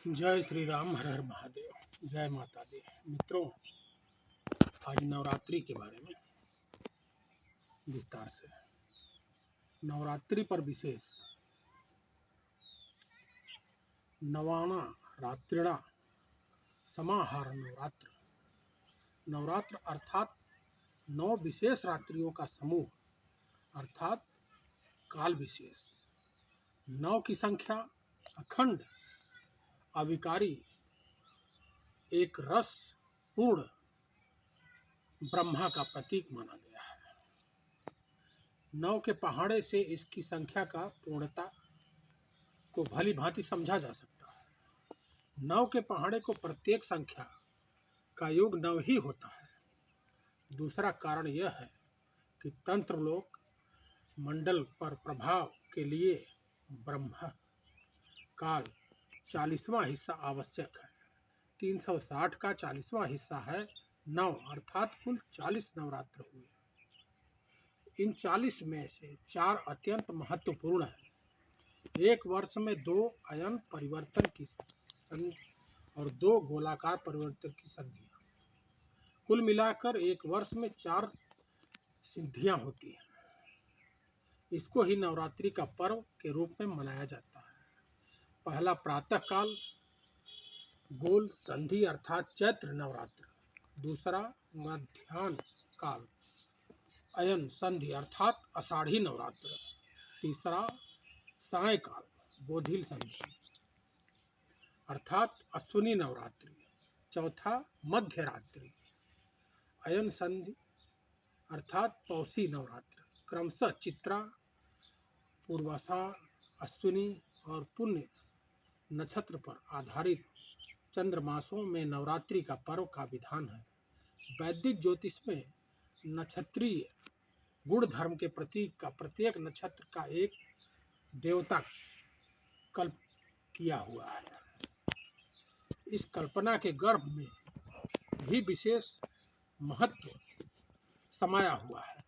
जय श्री राम, हर हर महादेव, जय माता दी। मित्रों, आज नवरात्रि के बारे में विस्तार से। नवरात्रि पर विशेष नवाना रात्रिणा समाहार नवरात्र। नवरात्र अर्थात 9 विशेष रात्रियों का समूह अर्थात काल विशेष। 9 की संख्या अखंड अविकारी एक रस पूर्ण ब्रह्मा का प्रतीक माना गया है। 9 के पहाड़े से इसकी संख्या का पूर्णता को भली भांति समझा जा सकता है। 9 के पहाड़े को प्रत्येक संख्या का योग 9 ही होता है। दूसरा कारण यह है कि तंत्र लोक मंडल पर प्रभाव के लिए ब्रह्म काल 40वां हिस्सा आवश्यक है। 360 का 40वां हिस्सा है 9, अर्थात कुल 40 नवरात्र हुए। इन 40 में से 4 अत्यंत महत्वपूर्ण हैं। एक वर्ष में 2 अयन परिवर्तन की संधि और 2 गोलाकार परिवर्तन की संधियाँ। कुल मिलाकर एक वर्ष में 4 सिद्धियाँ होती हैं। इसको ही नवरात्रि का पर्व के रूप में मनाया जाता है। पहला प्रातः काल गोल संधि अर्थात चैत्र नवरात्र। दूसरा मध्याह्न काल अयन संधि अर्थात आषाढ़ी नवरात्र। तीसरा सायंकाल गोधील संधि अर्थात अश्विनी नवरात्रि। चौथा मध्य रात्रि अयन संधि अर्थात पौषी नवरात्र। क्रमशः चित्रा, पूर्वाषाढ़, अश्विनी और पुण्य नक्षत्र पर आधारित चंद्रमासों में नवरात्रि का पर्व का विधान है। वैदिक ज्योतिष में नक्षत्रीय गुण धर्म के प्रतीक का प्रत्येक नक्षत्र का एक देवता कल्प किया हुआ है। इस कल्पना के गर्भ में भी विशेष महत्व समाया हुआ है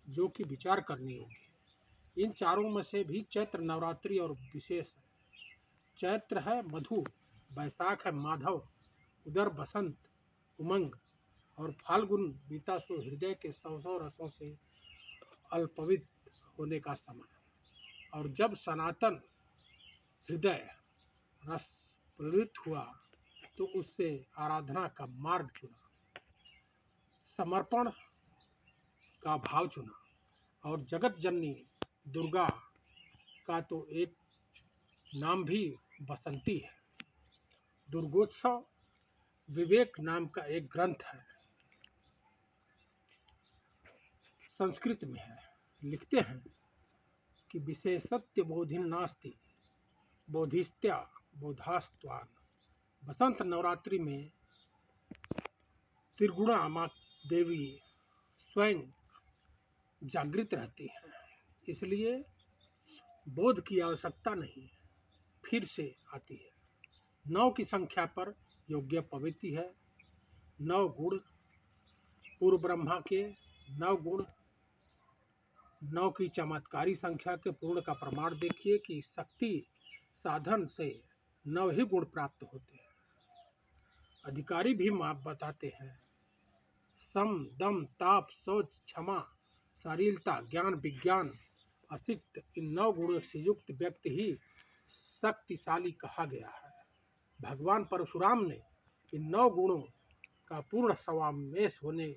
जो कि विचार करने योग्य है। इन चारों में से भी चैत्र नवरात्रि और विशेष है। चैत्र है मधु, वैशाख है माधव, उदर बसंत उमंग और फाल्गुन बीतासु हृदय के 100 रसों से अल्पवित होने का समय। और जब सनातन हृदय रस प्रवृत्त हुआ तो उससे आराधना का मार्ग चुना, समर्पण का भाव चुना। और जगत जननी दुर्गा का तो एक नाम भी बसंती है। दुर्गोत्सव विवेक नाम का एक ग्रंथ है, संस्कृत में है। लिखते हैं कि विशेषत्य बोधिन नास्ति बोधिस्त्या बोधास्त्वान। बसंत नवरात्रि में त्रिगुणा माँ देवी स्वयं जागृत रहती हैं, इसलिए बोध की आवश्यकता नहीं, फिर से आती है। 9 की संख्या पर योग्य पवित्र है। 9 गुण पूर्व ब्रह्मा के 9 गुण। 9 की चमत्कारी संख्या के पूर्ण का प्रमाण देखिए कि शक्ति साधन से 9 ही गुण प्राप्त होते हैं। अधिकारी भी माप बताते हैं। सम, दम, ताप, शौच, क्षमा, शालीनता, ज्ञान, विज्ञान, असिक्त, इन 9 गुणों से युक्त व्यक्ति ही शक्तिशाली कहा गया है। भगवान परशुराम ने इन 9 गुणों का पूर्ण समावेश होने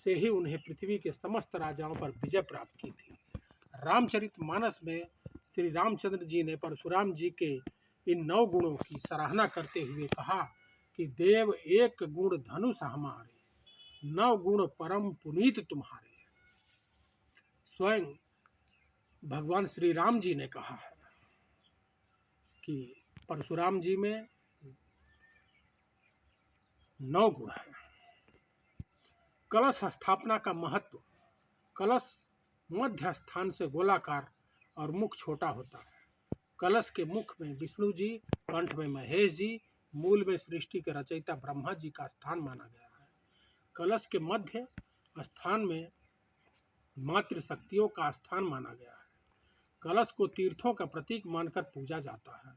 से ही उन्हें पृथ्वी के समस्त राजाओं पर विजय प्राप्त की थी। रामचरितमानस में श्री रामचंद्र जी ने परशुराम जी के इन 9 गुणों की सराहना करते हुए कहा कि देव एक गुण धनुष हमारे, 9 गुण परम पुनीत तुम्हारे। स्वयं भगवान श्री राम जी ने कहा है कि परशुराम जी में 9 गुण है। कलश स्थापना का महत्व। कलश मध्य स्थान से गोलाकार और मुख छोटा होता है। कलश के मुख में विष्णु जी, कंठ में महेश जी, मूल में सृष्टि के रचयिता ब्रह्मा जी का स्थान माना गया है। कलश के मध्य स्थान में मातृशक्तियों का स्थान माना गया है। कलश को तीर्थों का प्रतीक मानकर पूजा जाता है।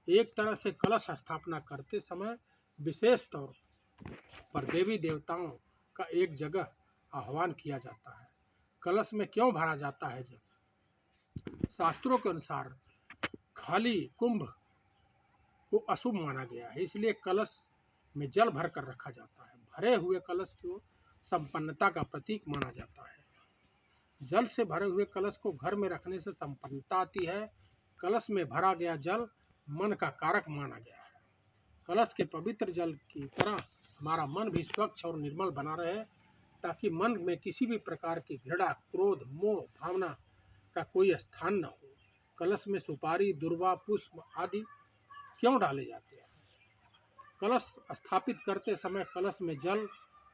एक तरह से कलश स्थापना करते समय विशेष तौर पर देवी देवताओं का एक जगह आह्वान किया जाता है। कलश में क्यों भरा जाता है जल? शास्त्रों के अनुसार खाली कुंभ को अशुभ माना गया है, इसलिए कलश में जल भर कर रखा जाता है। भरे हुए कलश को संपन्नता का प्रतीक माना जाता है। जल से भरे हुए कलश को घर में रखने से संपन्नता आती है। कलश में भरा गया जल मन का कारक माना गया है। कलश के पवित्र जल की तरह हमारा मन भी स्वच्छ और निर्मल बना रहे, ताकि मन में किसी भी प्रकार की घृणा, क्रोध, मोह भावना का कोई स्थान न हो। कलश में सुपारी, दुर्वा, पुष्प आदि क्यों डाले जाते हैं? कलश स्थापित करते समय कलश में जल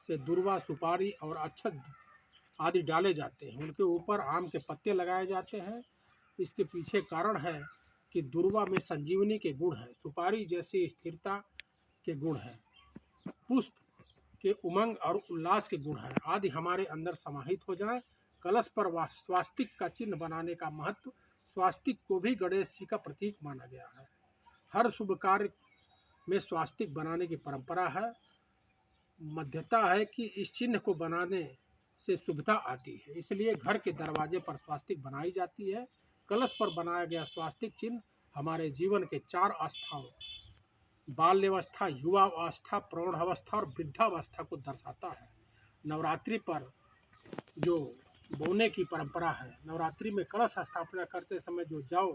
से दुर्वा, सुपारी और अक्षत आदि डाले जाते हैं। उनके ऊपर आम के पत्ते लगाए जाते हैं। इसके पीछे कारण है कि दुर्वा में संजीवनी के गुण हैं, सुपारी जैसी स्थिरता के गुण हैं, पुष्प के उमंग और उल्लास के गुण हैं आदि हमारे अंदर समाहित हो जाए। कलश पर स्वास्तिक का चिन्ह बनाने का महत्व, स्वास्तिक को भी गणेश जी का प्रतीक माना गया है। हर शुभ कार्य में स्वास्तिक बनाने की परंपरा है। मध्यता है कि इस चिन्ह को बनाने से शुभता आती है, इसलिए घर के दरवाजे पर स्वास्तिक बनाई जाती है। कलश पर बनाया गया स्वास्तिक चिन्ह हमारे जीवन के 4 अवस्थाओं, बाल्यावस्था, युवावस्था, प्रौढ़ावस्था और वृद्धावस्था को दर्शाता है। नवरात्रि पर जो बोने की परंपरा है, नवरात्रि में कलश स्थापना करते समय जो जौ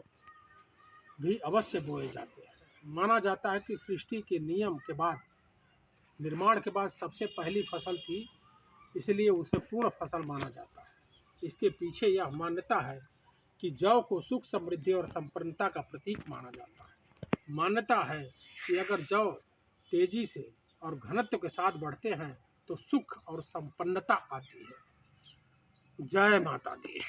भी अवश्य बोए जाते हैं। माना जाता है कि सृष्टि के नियम के बाद, निर्माण के बाद सबसे पहली फसल थी, इसलिए उसे पूर्ण फसल माना जाता है। इसके पीछे यह मान्यता है कि जौ को सुख, समृद्धि और संपन्नता का प्रतीक माना जाता है। मान्यता है कि अगर जौ तेजी से और घनत्व के साथ बढ़ते हैं तो सुख और संपन्नता आती है। जय माता दी।